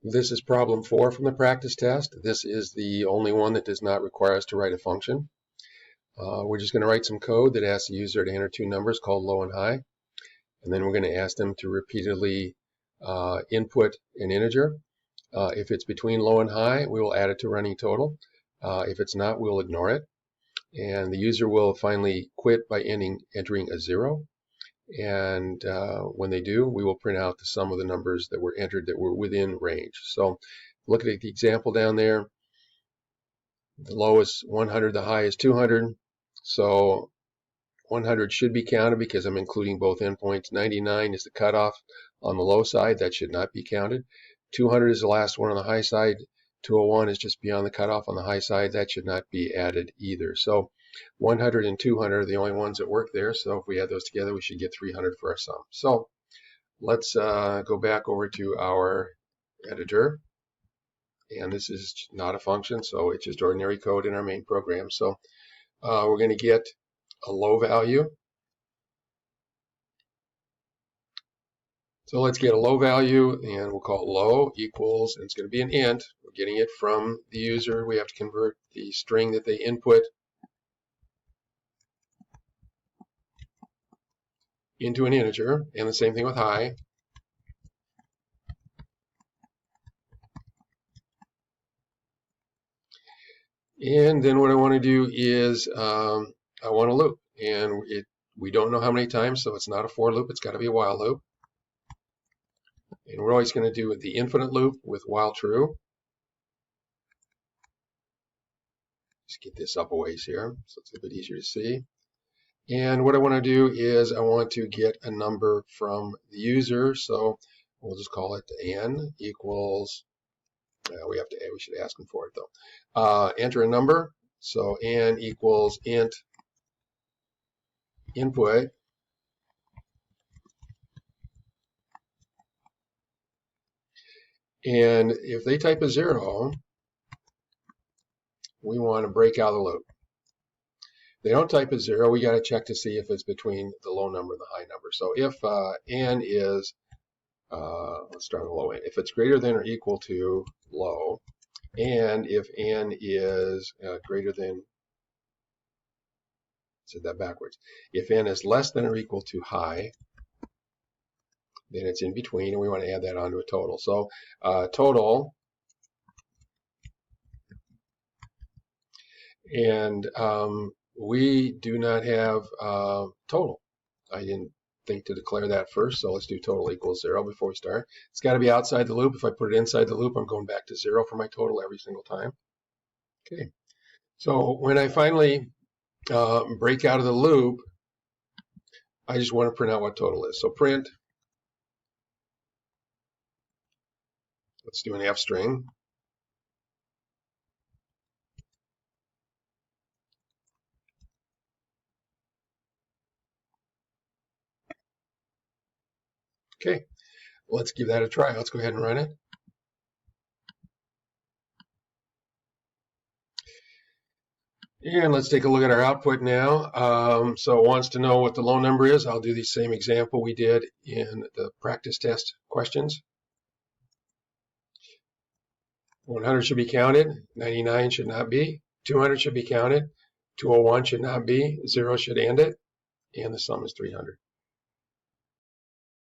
This is problem 4 from the practice test. This is the only one that does not require us to write a function. We're just going to write some code that asks the user to enter two numbers called low and high. And then we're going to ask them to repeatedly input an integer. If it's between low and high, we will add it to running total. If it's not, we'll ignore it. And the user will finally quit by entering a 0. And when they do, we will print out the sum of the numbers that were entered that were within range. So look at the example down there. The low is 100, the high is 200. So 100 should be counted because I'm including both endpoints. 99 is the cutoff on the low side. That should not be counted. 200 is the last one on the high side. 201 is just beyond the cutoff on the high side. That should not be added either. So 100 and 200 are the only ones that work there. So if we add those together, we should get 300 for our sum. So let's go back over to our editor. And this is not a function, so it's just ordinary code in our main program. So we're going to get a low value. So let's get a low value, and we'll call it low equals, and it's going to be an int. We're getting it from the user. We have to convert the string that they input into an integer, and the same thing with high. And then what I want to do is I want a loop, and we don't know how many times, so it's not a for loop. It's got to be a while loop. And we're always going to do the infinite loop with while true. Just get this up a ways here so it's a bit easier to see. And what I want to do is I want to get a number from the user. So we'll just call it n equals, we should ask them for it though. Enter a number. So n equals int input. And if they type a 0, we want to break out of the loop. If they don't type a 0, we got to check to see if it's between the low number and the high number. So if n is, let's start with low n. If it's greater than or equal to low, and if n is greater than, said that backwards. If n is less than or equal to high, then it's in between, and we want to add that onto a total. So total, and we do not have total. I didn't think to declare that first, so let's do total equals 0 before we start. It's got to be outside the loop. If I put it inside the loop, I'm going back to 0 for my total every single time. Okay, so when I finally break out of the loop, I just want to print out what total is. So print, let's do an F string. Okay, let's give that a try. Let's go ahead and run it. And let's take a look at our output now. So it wants to know what the low number is. I'll do the same example we did in the practice test questions. 100 should be counted. 99 should not be. 200 should be counted. 201 should not be. 0 should end it. And the sum is 300.